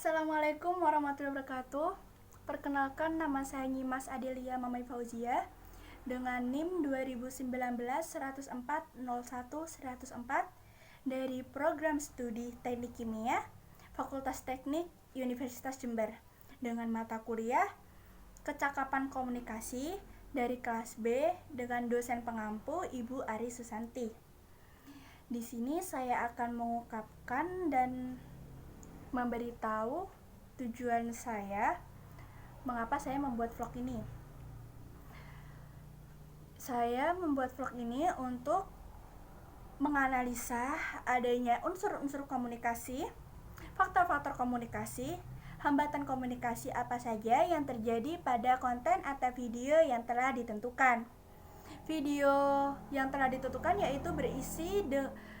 Assalamualaikum warahmatullahi wabarakatuh. Perkenalkan, nama saya Nyimas Adelia Mamai Fauzia dengan NIM 2019-104-01-104 dari Program Studi Teknik Kimia Fakultas Teknik Universitas Jember dengan mata kuliah Kecakapan Komunikasi dari kelas B dengan dosen pengampu Ibu Ari Susanti. Di sini saya akan mengungkapkan dan memberitahu tujuan saya mengapa saya membuat vlog ini. Saya membuat vlog ini untuk menganalisa adanya unsur-unsur komunikasi, faktor-faktor komunikasi, hambatan komunikasi apa saja yang terjadi pada konten atau video yang telah ditentukan. Video yang telah ditentukan yaitu berisi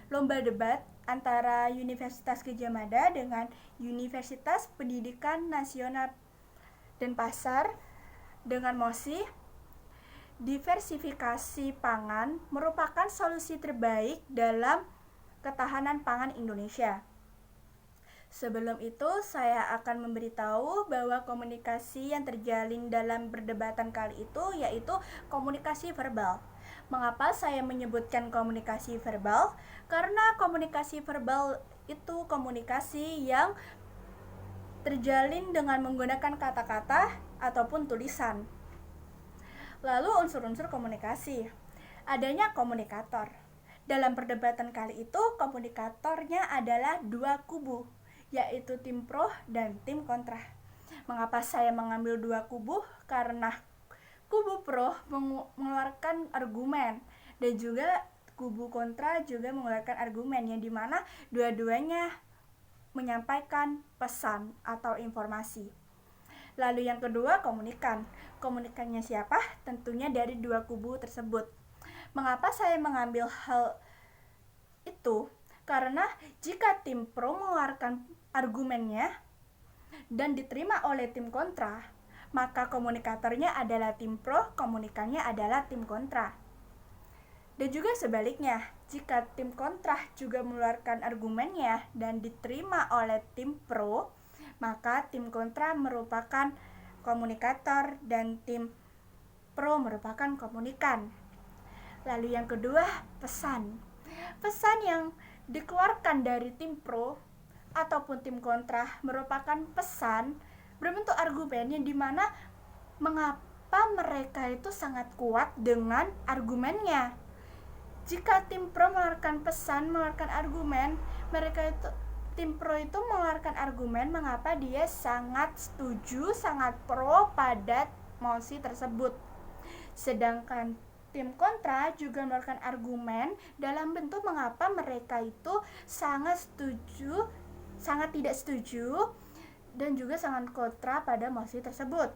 lomba debat antara Universitas Gadjah Mada dengan Universitas Pendidikan Nasional Denpasar dengan mosi diversifikasi pangan merupakan solusi terbaik dalam ketahanan pangan Indonesia. Sebelum itu, saya akan memberitahu bahwa komunikasi yang terjalin dalam perdebatan kali itu yaitu komunikasi verbal. Mengapa saya menyebutkan komunikasi verbal? Karena komunikasi verbal itu komunikasi yang terjalin dengan menggunakan kata-kata ataupun tulisan. Lalu unsur-unsur komunikasi. Adanya komunikator. Dalam perdebatan kali itu, komunikatornya adalah dua kubu, yaitu tim pro dan tim kontra. Mengapa saya mengambil dua kubu? Karena kubu pro mengeluarkan argumen dan juga kubu kontra juga mengeluarkan argumen yang dimana dua-duanya menyampaikan pesan atau informasi. Lalu yang kedua, komunikan. Komunikannya siapa? Tentunya dari dua kubu tersebut. Mengapa saya mengambil hal itu? Karena jika tim pro mengeluarkan argumennya dan diterima oleh tim kontra, maka komunikatornya adalah tim pro, komunikannya adalah tim kontra. Dan juga sebaliknya, jika tim kontra juga mengeluarkan argumennya dan diterima oleh tim pro, maka tim kontra merupakan komunikator dan tim pro merupakan komunikan. Lalu yang kedua, pesan. Pesan yang dikeluarkan dari tim pro ataupun tim kontra merupakan pesan berbentuk argumen yang dimana mengapa mereka itu sangat kuat dengan argumennya. Jika tim pro mengeluarkan pesan, mengeluarkan argumen, tim pro itu mengeluarkan argumen mengapa dia sangat setuju, sangat pro pada mosi tersebut. Sedangkan tim kontra juga mengeluarkan argumen dalam bentuk mengapa mereka itu sangat setuju, sangat tidak setuju, dan juga sangat kontra pada mosi tersebut.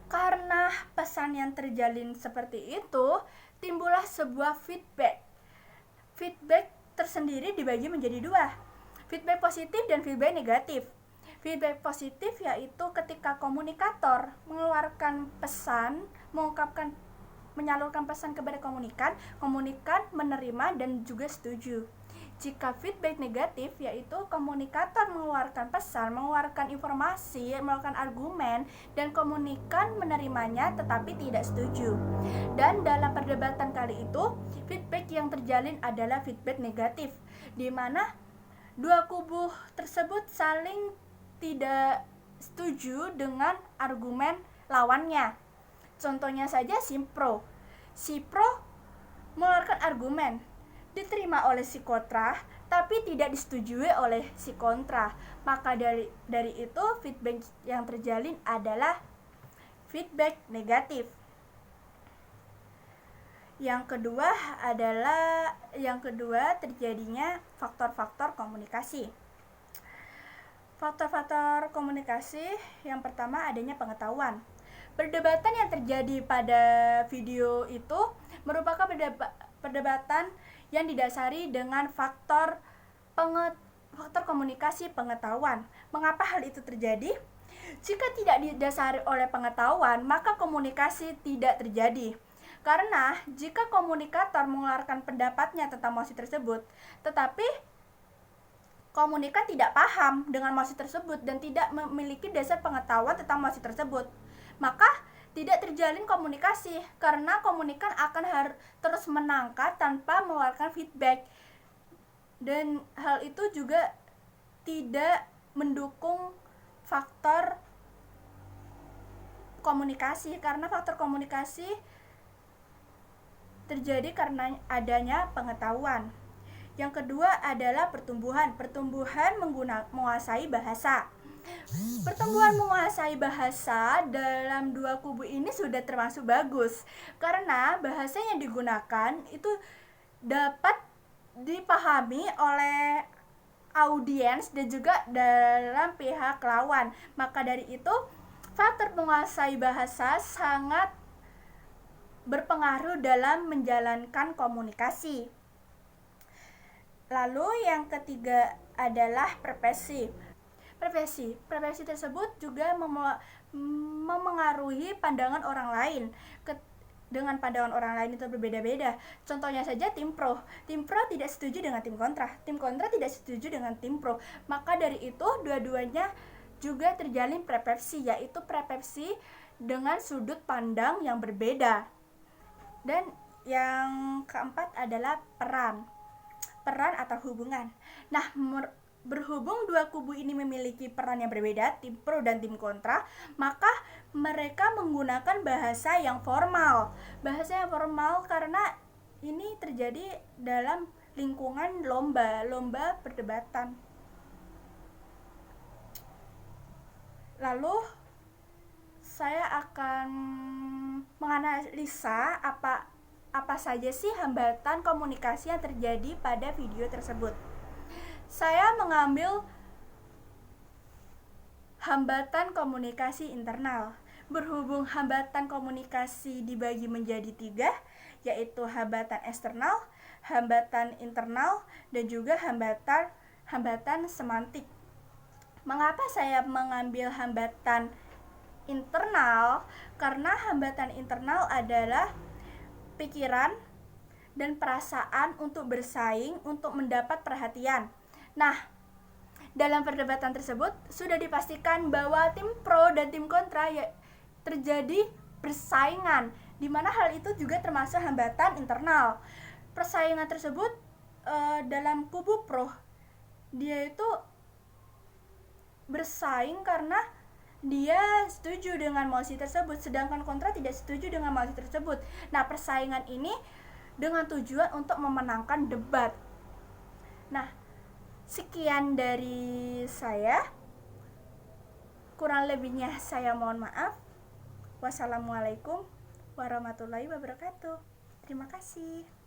Karena pesan yang terjalin seperti itu, timbullah sebuah feedback. Feedback tersendiri dibagi menjadi dua, feedback positif dan feedback negatif. Feedback positif yaitu ketika komunikator mengeluarkan pesan, menyalurkan pesan kepada komunikan menerima dan juga setuju. Jika feedback negatif yaitu komunikator mengeluarkan pesan, mengeluarkan informasi, mengeluarkan argumen, dan komunikan menerimanya tetapi tidak setuju. Dan dalam perdebatan kali itu, feedback yang terjalin adalah feedback negatif, di mana dua kubu tersebut saling tidak setuju dengan argumen lawannya. Contohnya saja si pro mengeluarkan argumen, diterima oleh si kontra tapi tidak disetujui oleh si kontra. Maka dari itu feedback yang terjalin adalah feedback negatif. Yang kedua terjadinya faktor-faktor komunikasi. Faktor-faktor komunikasi yang pertama adanya pengetahuan. Perdebatan yang terjadi pada video itu merupakan perdebatan yang didasari dengan faktor komunikasi pengetahuan. Mengapa hal itu terjadi? Jika tidak didasari oleh pengetahuan, maka komunikasi tidak terjadi. Karena jika komunikator mengeluarkan pendapatnya tentang mosi tersebut, tetapi komunikan tidak paham dengan mosi tersebut dan tidak memiliki dasar pengetahuan tentang mosi tersebut, maka tidak terjalin komunikasi karena komunikan akan terus menangkap tanpa mengeluarkan feedback, dan hal itu juga tidak mendukung faktor komunikasi, karena faktor komunikasi terjadi karena adanya pengetahuan. Yang kedua adalah pertumbuhan menguasai bahasa. Pertumbuhan menguasai bahasa dalam dua kubu ini sudah termasuk bagus karena bahasa yang digunakan itu dapat dipahami oleh audiens dan juga dalam pihak lawan. Maka dari itu, faktor menguasai bahasa sangat berpengaruh dalam menjalankan komunikasi. Lalu yang ketiga adalah profesi. Profesi tersebut juga memengaruhi pandangan orang lain. Dengan pandangan orang lain itu berbeda-beda. Contohnya saja tim pro tidak setuju dengan tim kontra tidak setuju dengan tim pro. Maka dari itu dua-duanya juga terjalin persepsi, yaitu persepsi dengan sudut pandang yang berbeda. Dan yang keempat adalah peran atau hubungan. Nah, berhubung dua kubu ini memiliki peran yang berbeda, tim pro dan tim kontra, maka mereka menggunakan bahasa yang formal. Bahasa yang formal karena ini terjadi dalam lingkungan lomba perdebatan. Lalu saya akan menganalisa apa saja sih hambatan komunikasi yang terjadi pada video tersebut. Saya mengambil hambatan komunikasi internal. Berhubung hambatan komunikasi dibagi menjadi 3, yaitu hambatan eksternal, hambatan internal, dan juga hambatan semantik. Mengapa saya mengambil hambatan internal? Karena hambatan internal adalah pikiran dan perasaan untuk bersaing untuk mendapat perhatian. Nah, dalam perdebatan tersebut sudah dipastikan bahwa tim pro dan tim kontra terjadi persaingan, di mana hal itu juga termasuk hambatan internal. Persaingan tersebut dalam kubu pro, dia itu bersaing karena dia setuju dengan mosi tersebut, sedangkan kontra tidak setuju dengan mosi tersebut. Nah, persaingan ini dengan tujuan untuk memenangkan debat. Nah, sekian dari saya. Kurang lebihnya saya mohon maaf. Wassalamualaikum warahmatullahi wabarakatuh. Terima kasih.